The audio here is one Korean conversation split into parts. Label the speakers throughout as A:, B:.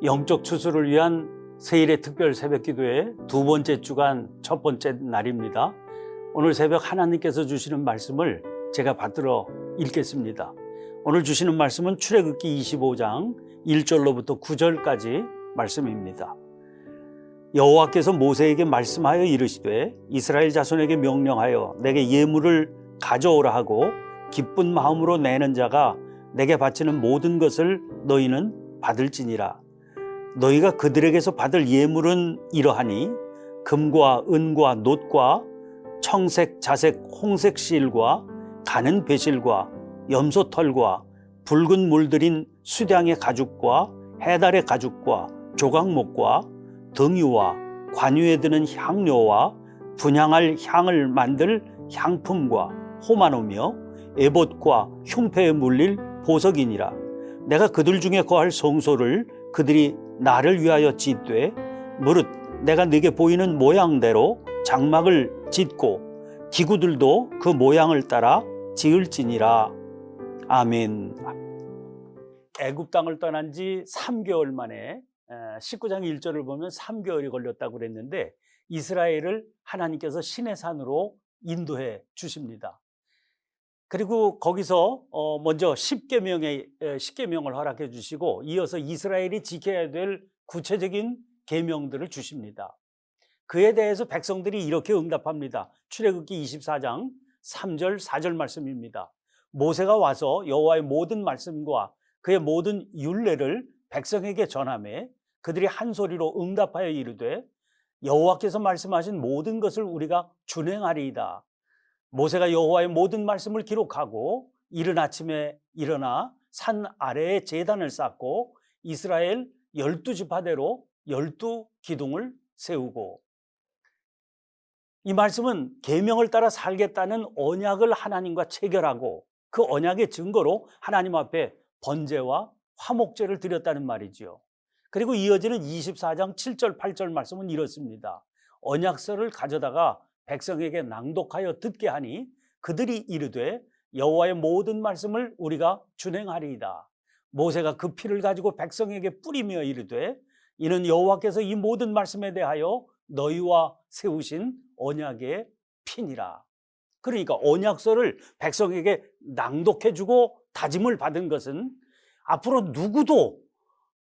A: 영적 추수를 위한 세일의 특별 새벽 기도의 두 번째 주간 첫 번째 날입니다. 오늘 새벽 하나님께서 주시는 말씀을 제가 받들어 읽겠습니다. 오늘 주시는 말씀은 출애굽기 25장 1절로부터 9절까지 말씀입니다. 여호와께서 모세에게 말씀하여 이르시되 이스라엘 자손에게 명령하여 내게 예물을 가져오라 하고 기쁜 마음으로 내는 자가 내게 바치는 모든 것을 너희는 받을지니라. 너희가 그들에게서 받을 예물은 이러하니 금과 은과 놋과 청색, 자색, 홍색 실과 가는 배실과 염소털과 붉은 물들인 수량의 가죽과 해달의 가죽과 조각목과 등유와 관유에 드는 향료와 분향할 향을 만들 향품과 호마노며 에봇과 흉패에 물릴 보석이니라. 내가 그들 중에 거할 성소를 그들이 나를 위하여 짓되 무릇 내가 네게 보이는 모양대로 장막을 짓고 기구들도 그 모양을 따라 지을지니라. 아멘. 애굽 땅을 떠난 지 3개월 만에 19장 1절을 보면 3개월이 걸렸다고 그랬는데 이스라엘을 하나님께서 시내산으로 인도해 주십니다. 그리고 거기서 먼저 10계명을 허락해 주시고 이어서 이스라엘이 지켜야 될 구체적인 계명들을 주십니다. 그에 대해서 백성들이 이렇게 응답합니다. 출애굽기 24장 3절 4절 말씀입니다. 모세가 와서 여호와의 모든 말씀과 그의 모든 율례를 백성에게 전하매 그들이 한 소리로 응답하여 이르되 여호와께서 말씀하신 모든 것을 우리가 준행하리이다. 모세가 여호와의 모든 말씀을 기록하고 이른 아침에 일어나 산 아래에 제단을 쌓고 이스라엘 12지파대로 12기둥을 세우고, 이 말씀은 계명을 따라 살겠다는 언약을 하나님과 체결하고 그 언약의 증거로 하나님 앞에 번제와 화목제를 드렸다는 말이지요. 그리고 이어지는 24장 7절 8절 말씀은 이렇습니다. 언약서를 가져다가 백성에게 낭독하여 듣게 하니 그들이 이르되 여호와의 모든 말씀을 우리가 준행하리이다. 모세가 그 피를 가지고 백성에게 뿌리며 이르되 이는 여호와께서 이 모든 말씀에 대하여 너희와 세우신 언약의 피니라. 그러니까 언약서를 백성에게 낭독해주고 다짐을 받은 것은 앞으로 누구도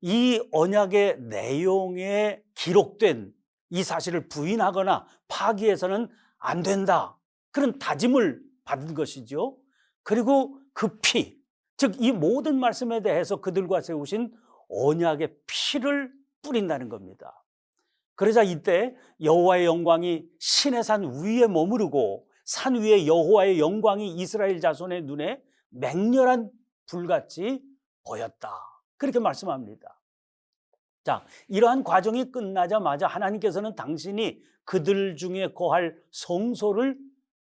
A: 이 언약의 내용에 기록된 이 사실을 부인하거나 파기해서는 안 된다, 그런 다짐을 받은 것이죠. 그리고 그 피, 즉 이 모든 말씀에 대해서 그들과 세우신 언약의 피를 뿌린다는 겁니다. 그러자 이때 여호와의 영광이 시내산 위에 머무르고 산 위에 여호와의 영광이 이스라엘 자손의 눈에 맹렬한 불같이 보였다, 그렇게 말씀합니다. 자, 이러한 과정이 끝나자마자 하나님께서는 당신이 그들 중에 거할 성소를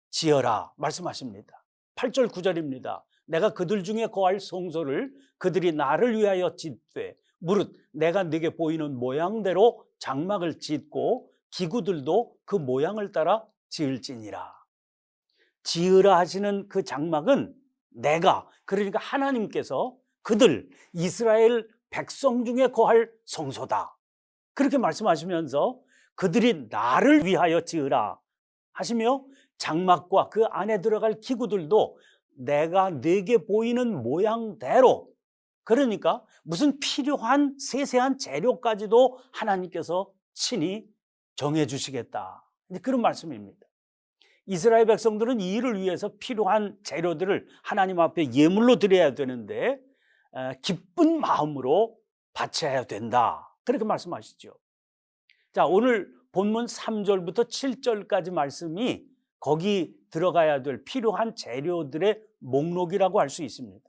A: 지어라 말씀하십니다. 8절 9절입니다. 내가 그들 중에 거할 성소를 그들이 나를 위하여 짓되 무릇 내가 네게 보이는 모양대로 장막을 짓고 기구들도 그 모양을 따라 지을지니라. 지으라 하시는 그 장막은 내가, 그러니까 하나님께서 그들 이스라엘 백성 중에 거할 성소다, 그렇게 말씀하시면서 그들이 나를 위하여 지으라 하시며 장막과 그 안에 들어갈 기구들도 내가 네게 보이는 모양대로, 그러니까 무슨 필요한 세세한 재료까지도 하나님께서 친히 정해 주시겠다, 그런 말씀입니다. 이스라엘 백성들은 이 일을 위해서 필요한 재료들을 하나님 앞에 예물로 드려야 되는데 기쁜 마음으로 바쳐야 된다, 그렇게 말씀하시죠. 자, 오늘 본문 3절부터 7절까지 말씀이 거기 들어가야 될 필요한 재료들의 목록이라고 할 수 있습니다.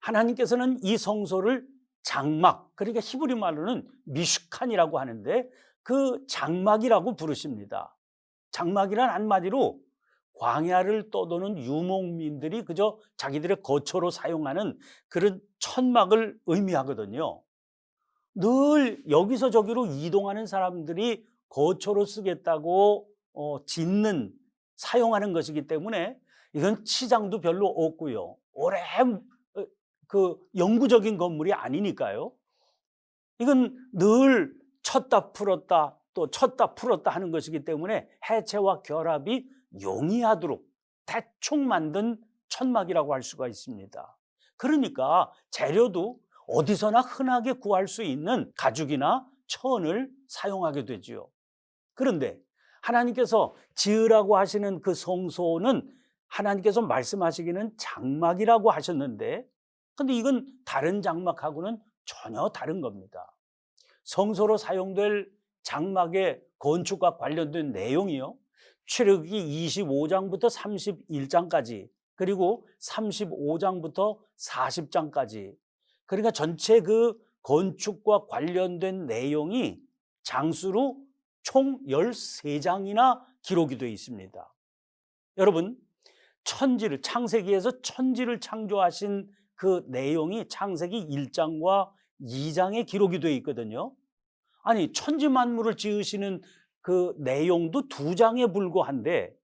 A: 하나님께서는 이 성소를 장막, 그러니까 히브리 말로는 미슈칸이라고 하는데 그 장막이라고 부르십니다. 장막이란 한마디로 광야를 떠도는 유목민들이 그저 자기들의 거처로 사용하는 그런 천막을 의미하거든요. 늘 여기서 저기로 이동하는 사람들이 거처로 쓰겠다고 짓는, 사용하는 것이기 때문에 이건 치장도 별로 없고요, 오래 그 영구적인 건물이 아니니까요. 이건 늘 쳤다 풀었다 또 쳤다 풀었다 하는 것이기 때문에 해체와 결합이 용이하도록 대충 만든 천막이라고 할 수가 있습니다. 그러니까 재료도 어디서나 흔하게 구할 수 있는 가죽이나 천을 사용하게 되지요. 그런데 하나님께서 지으라고 하시는 그 성소는 하나님께서 말씀하시기는 장막이라고 하셨는데, 근데 이건 다른 장막하고는 전혀 다른 겁니다. 성소로 사용될 장막의 건축과 관련된 내용이요, 출애굽기 25장부터 31장까지, 그리고 35장부터 40장까지, 그러니까 전체 그 건축과 관련된 내용이 장수로 총 13장이나 기록이 되어 있습니다. 여러분, 창세기에서 천지를 창조하신 그 내용이 창세기 1장과 2장에 기록이 되어 있거든요. 아니, 천지 만물을 지으시는 그 내용도 2장에 불과한데,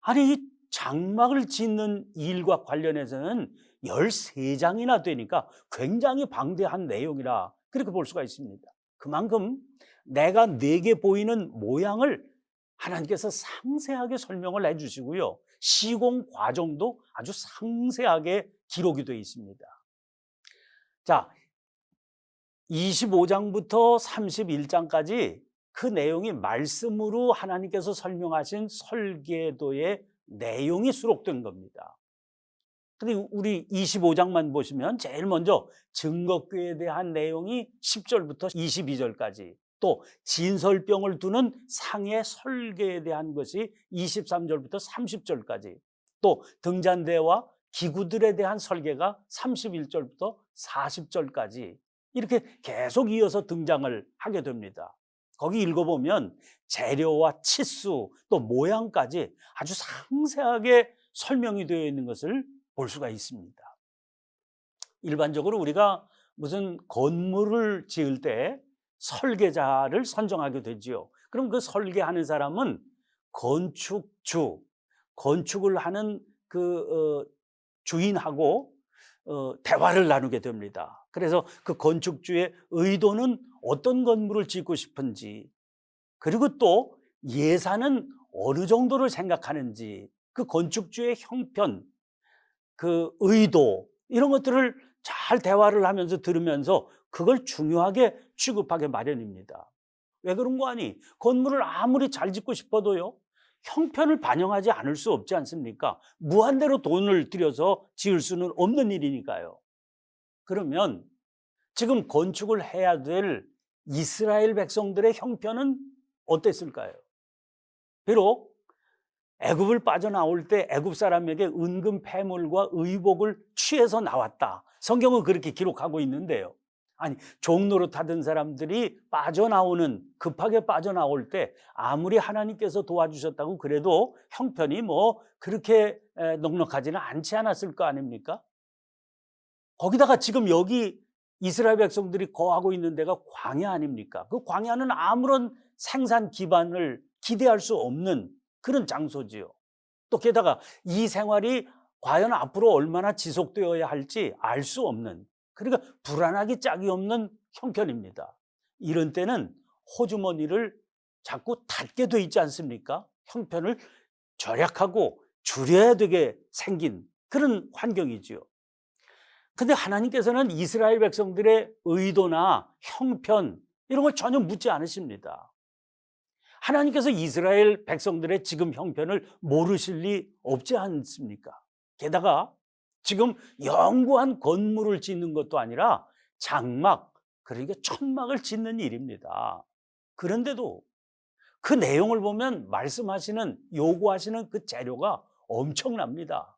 A: 아니, 이 장막을 짓는 일과 관련해서는 13장이나 되니까 굉장히 방대한 내용이라 그렇게 볼 수가 있습니다. 그만큼 내가 내게 보이는 모양을 하나님께서 상세하게 설명을 해주시고요, 시공 과정도 아주 상세하게 기록이 되어 있습니다. 자, 25장부터 31장까지 그 내용이 말씀으로 하나님께서 설명하신 설계도의 내용이 수록된 겁니다. 근데 우리 25장만 보시면 제일 먼저 증거궤에 대한 내용이 10절부터 22절까지, 또 진설병을 두는 상의 설계에 대한 것이 23절부터 30절까지, 또 등잔대와 기구들에 대한 설계가 31절부터 40절까지 이렇게 계속 이어서 등장을 하게 됩니다. 거기 읽어보면 재료와 치수 또 모양까지 아주 상세하게 설명이 되어 있는 것을 볼 수가 있습니다. 일반적으로 우리가 무슨 건물을 지을 때 설계자를 선정하게 되지요. 그럼 그 설계하는 사람은 건축을 하는 그 주인하고 대화를 나누게 됩니다. 그래서 그 건축주의 의도는 어떤 건물을 짓고 싶은지, 그리고 또 예산은 어느 정도를 생각하는지, 그 건축주의 형편, 그 의도, 이런 것들을 잘 대화를 하면서 들으면서 그걸 중요하게 취급하게 마련입니다. 왜 그런 거 아니? 건물을 아무리 잘 짓고 싶어도요, 형편을 반영하지 않을 수 없지 않습니까? 무한대로 돈을 들여서 지을 수는 없는 일이니까요. 그러면 지금 건축을 해야 될 이스라엘 백성들의 형편은 어땠을까요? 비록 애굽을 빠져나올 때 애굽 사람에게 은금 패물과 의복을 취해서 나왔다, 성경은 그렇게 기록하고 있는데요, 아니, 종노릇하던 사람들이 급하게 빠져나올 때 아무리 하나님께서 도와주셨다고 그래도 형편이 뭐 그렇게 넉넉하지는 않지 않았을 거 아닙니까? 거기다가 지금 여기 이스라엘 백성들이 거하고 있는 데가 광야 아닙니까? 그 광야는 아무런 생산 기반을 기대할 수 없는 그런 장소지요. 또 게다가 이 생활이 과연 앞으로 얼마나 지속되어야 할지 알 수 없는, 그러니까 불안하기 짝이 없는 형편입니다. 이런 때는 호주머니를 자꾸 닫게 돼 있지 않습니까? 형편을 절약하고 줄여야 되게 생긴 그런 환경이지요. 근데 하나님께서는 이스라엘 백성들의 의도나 형편 이런 걸 전혀 묻지 않으십니다. 하나님께서 이스라엘 백성들의 지금 형편을 모르실 리 없지 않습니까? 게다가 지금 영구한 건물을 짓는 것도 아니라 장막, 그러니까 천막을 짓는 일입니다. 그런데도 그 내용을 보면 요구하시는 그 재료가 엄청납니다.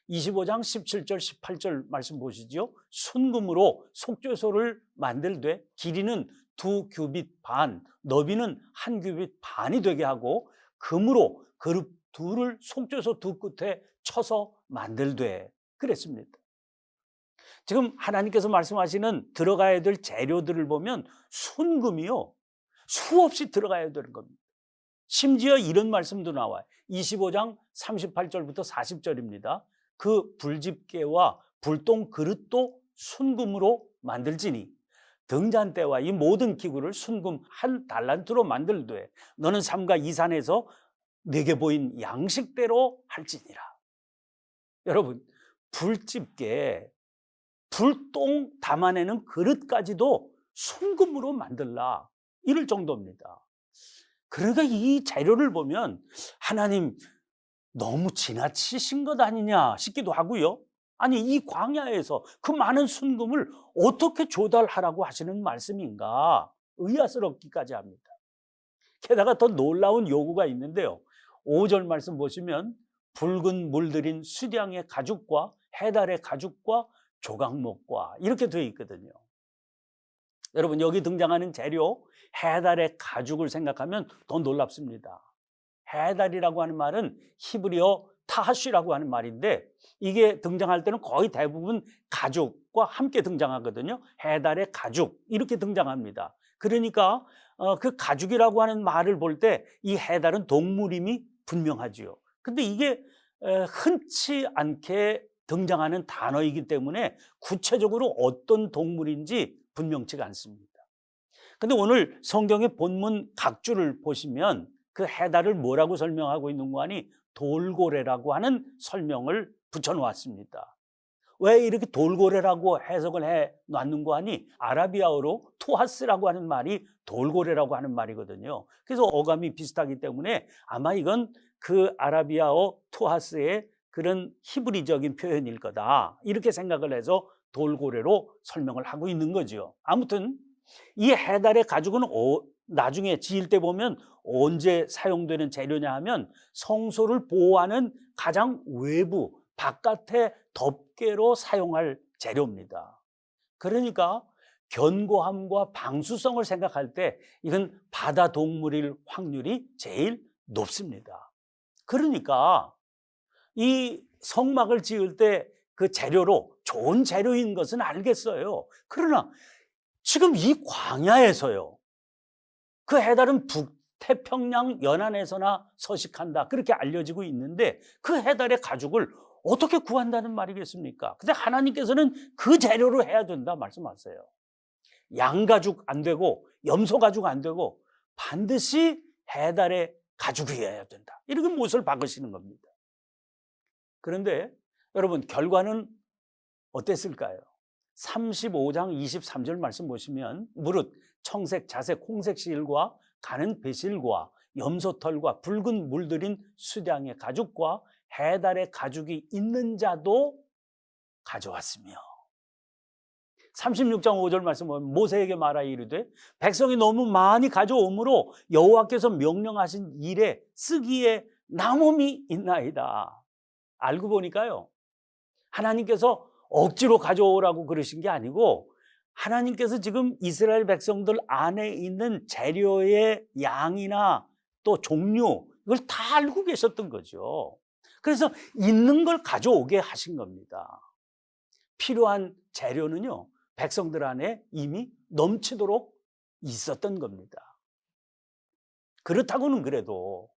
A: 25장 17절 18절 말씀 보시죠. 순금으로 속죄소를 만들되 길이는 2규빗 반, 너비는 1규빗 반이 되게 하고 금으로 그룹 둘을 속죄소 두 끝에 쳐서 만들되 그랬습니다. 지금 하나님께서 말씀하시는 들어가야 될 재료들을 보면 순금이요, 수없이 들어가야 되는 겁니다. 심지어 이런 말씀도 나와요. 25장 38절부터 40절입니다. 그 불집게와 불똥 그릇도 순금으로 만들지니 등잔대와 이 모든 기구를 순금 한 달란트로 만들되 너는 삼가 이 산에서 내게 보인 양식대로 할지니라. 여러분, 불집게 불똥 담아내는 그릇까지도 순금으로 만들라, 이럴 정도입니다. 그러니까 이 재료를 보면 하나님 너무 지나치신 것 아니냐 싶기도 하고요. 아니, 이 광야에서 그 많은 순금을 어떻게 조달하라고 하시는 말씀인가 의아스럽기까지 합니다. 게다가 더 놀라운 요구가 있는데요. 5절 말씀 보시면 붉은 물들인 수량의 가죽과 해달의 가죽과 조각목과 이렇게 되어 있거든요. 여러분, 여기 등장하는 재료 해달의 가죽을 생각하면 더 놀랍습니다. 해달이라고 하는 말은 히브리어 타하쉬라고 하는 말인데 이게 등장할 때는 거의 대부분 가죽과 함께 등장하거든요. 해달의 가죽 이렇게 등장합니다. 그러니까 그 가죽이라고 하는 말을 볼 때 이 해달은 동물임이 분명하지요. 근데 이게 흔치 않게 등장하는 단어이기 때문에 구체적으로 어떤 동물인지 분명치가 않습니다. 근데 오늘 성경의 본문 각주를 보시면 그 해달을 뭐라고 설명하고 있는 거 아니? 돌고래라고 하는 설명을 붙여놓았습니다. 왜 이렇게 돌고래라고 해석을 해놨는 거 아니? 아라비아어로 투하스라고 하는 말이 돌고래라고 하는 말이거든요. 그래서 어감이 비슷하기 때문에 아마 이건 그 아라비아어 투하스의 그런 히브리적인 표현일 거다, 이렇게 생각을 해서 돌고래로 설명을 하고 있는 거죠. 아무튼 이 해달의 가죽은 나중에 지을 때 보면 언제 사용되는 재료냐 하면 성소를 보호하는 가장 외부 바깥의 덮개로 사용할 재료입니다. 그러니까 견고함과 방수성을 생각할 때 이건 바다 동물일 확률이 제일 높습니다. 그러니까 이 성막을 지을 때 그 재료로 좋은 재료인 것은 알겠어요. 그러나 지금 이 광야에서요, 그 해달은 북태평양 연안에서나 서식한다, 그렇게 알려지고 있는데 그 해달의 가죽을 어떻게 구한다는 말이겠습니까? 근데 하나님께서는 그 재료로 해야 된다 말씀하세요. 양가죽 안 되고 염소가죽 안 되고 반드시 해달의 가죽이어야 된다, 이렇게 못을 박으시는 겁니다. 그런데 여러분, 결과는 어땠을까요? 35장 23절 말씀 보시면 무릇 청색, 자색, 홍색 실과 가는 배실과 염소털과 붉은 물들인 수량의 가죽과 해달의 가죽이 있는 자도 가져왔으며, 36장 5절 말씀 보면 모세에게 말하여 이르되 백성이 너무 많이 가져오므로 여호와께서 명령하신 일에 쓰기에 남음이 있나이다. 알고 보니까요, 하나님께서 억지로 가져오라고 그러신 게 아니고 하나님께서 지금 이스라엘 백성들 안에 있는 재료의 양이나 또 종류, 이걸 다 알고 계셨던 거죠. 그래서 있는 걸 가져오게 하신 겁니다. 필요한 재료는요, 백성들 안에 이미 넘치도록 있었던 겁니다. 그렇다고는 그래도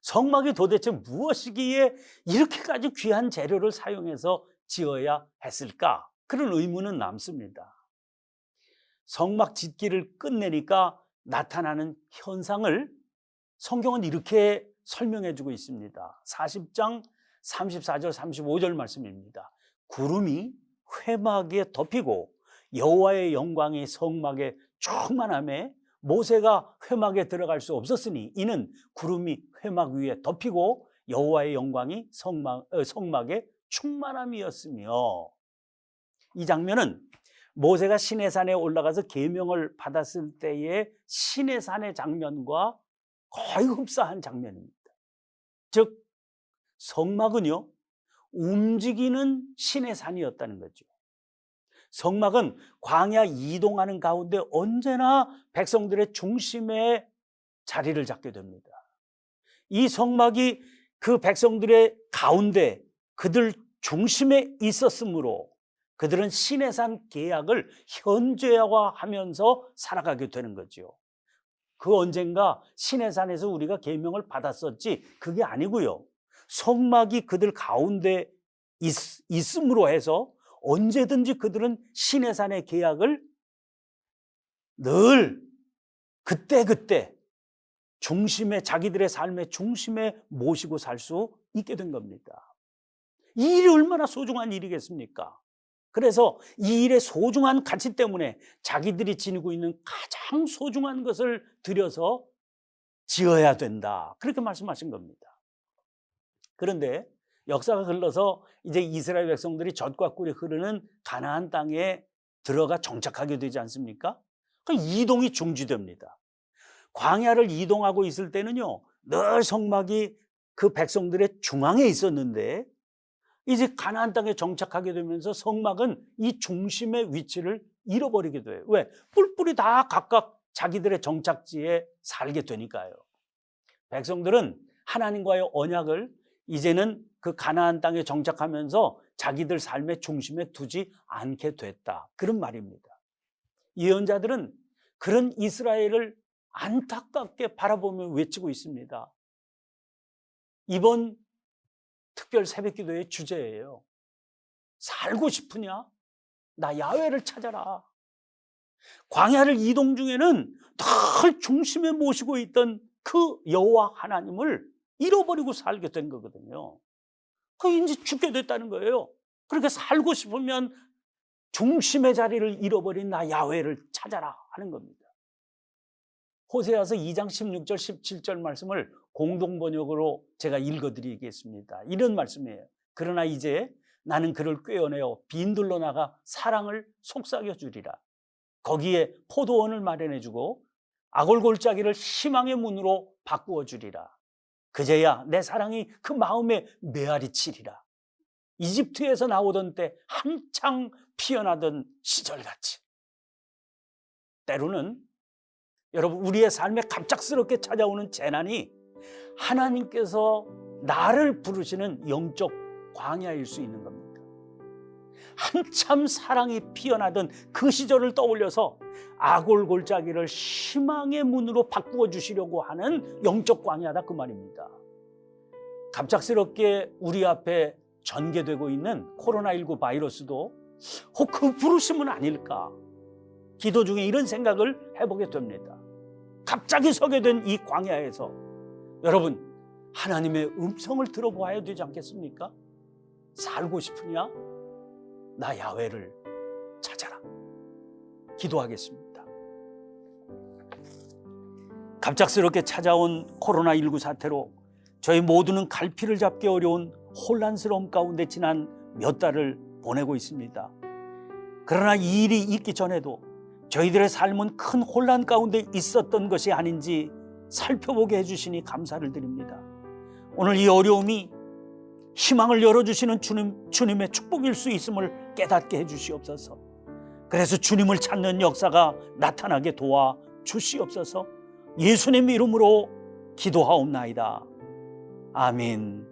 A: 성막이 도대체 무엇이기에 이렇게까지 귀한 재료를 사용해서 지어야 했을까? 그런 의문은 남습니다. 성막 짓기를 끝내니까 나타나는 현상을 성경은 이렇게 설명해 주고 있습니다. 40장 34절 35절 말씀입니다. 구름이 회막에 덮이고 여호와의 영광이 성막에 충만하며 모세가 회막에 들어갈 수 없었으니 이는 구름이 회막 위에 덮이고 여호와의 영광이 성막에 충만함이었으며, 이 장면은 모세가 시내산에 올라가서 계명을 받았을 때의 시내산의 장면과 거의 흡사한 장면입니다. 즉 성막은요, 움직이는 시내산이었다는 거죠. 성막은 광야 이동하는 가운데 언제나 백성들의 중심에 자리를 잡게 됩니다. 이 성막이 그 백성들의 가운데 그들 중심에 있었으므로 그들은 시내산 계약을 현재화하면서 살아가게 되는 거죠. 그 언젠가 시내산에서 우리가 계명을 받았었지 그게 아니고요, 성막이 그들 가운데 있음으로 해서 언제든지 그들은 시내산의 계약을 늘 그때그때 중심에, 자기들의 삶의 중심에 모시고 살 수 있게 된 겁니다. 이 일이 얼마나 소중한 일이겠습니까? 그래서 이 일의 소중한 가치 때문에 자기들이 지니고 있는 가장 소중한 것을 들여서 지어야 된다, 그렇게 말씀하신 겁니다. 그런데 역사가 흘러서 이제 이스라엘 백성들이 젖과 꿀이 흐르는 가나안 땅에 들어가 정착하게 되지 않습니까? 그 이동이 중지됩니다. 광야를 이동하고 있을 때는요, 늘 성막이 그 백성들의 중앙에 있었는데 이제 가나안 땅에 정착하게 되면서 성막은 이 중심의 위치를 잃어버리게 돼요. 왜? 뿔뿔이 다 각각 자기들의 정착지에 살게 되니까요. 백성들은 하나님과의 언약을 이제는 그 가나안 땅에 정착하면서 자기들 삶의 중심에 두지 않게 됐다, 그런 말입니다. 예언자들은 그런 이스라엘을 안타깝게 바라보며 외치고 있습니다. 이번 특별 새벽기도의 주제예요. 살고 싶으냐? 나 야훼를 찾아라. 광야를 이동 중에는 늘 중심에 모시고 있던 그 여호와 하나님을 잃어버리고 살게 된 거거든요. 이제 죽게 됐다는 거예요. 그렇게 살고 싶으면 중심의 자리를 잃어버린 나 야훼를 찾아라 하는 겁니다. 호세아서 2장 16절 17절 말씀을 공동번역으로 제가 읽어드리겠습니다. 이런 말씀이에요. 그러나 이제 나는 그를 꿰어내어 빈들로 나가 사랑을 속삭여 주리라. 거기에 포도원을 마련해 주고 아골골짜기를 희망의 문으로 바꾸어 주리라. 그제야 내 사랑이 그 마음에 메아리 치리라. 이집트에서 나오던 때 한창 피어나던 시절같이. 때로는 여러분, 우리의 삶에 갑작스럽게 찾아오는 재난이 하나님께서 나를 부르시는 영적 광야일 수 있는 겁니다. 한참 사랑이 피어나던 그 시절을 떠올려서 아골골짜기를 희망의 문으로 바꾸어 주시려고 하는 영적 광야다, 그 말입니다. 갑작스럽게 우리 앞에 전개되고 있는 코로나19 바이러스도 그 부르심은 아닐까, 기도 중에 이런 생각을 해보게 됩니다. 갑자기 서게 된 이 광야에서 여러분, 하나님의 음성을 들어보아야 되지 않겠습니까? 살고 싶으냐? 나 야훼를 찾아라. 기도하겠습니다. 갑작스럽게 찾아온 코로나19 사태로 저희 모두는 갈피를 잡기 어려운 혼란스러움 가운데 지난 몇 달을 보내고 있습니다. 그러나 이 일이 있기 전에도 저희들의 삶은 큰 혼란 가운데 있었던 것이 아닌지 살펴보게 해주시니 감사를 드립니다. 오늘 이 어려움이 희망을 열어주시는 주님의 축복일 수 있음을 깨닫게 해주시옵소서. 그래서 주님을 찾는 역사가 나타나게 도와 주시옵소서. 예수님 이름으로 기도하옵나이다. 아멘.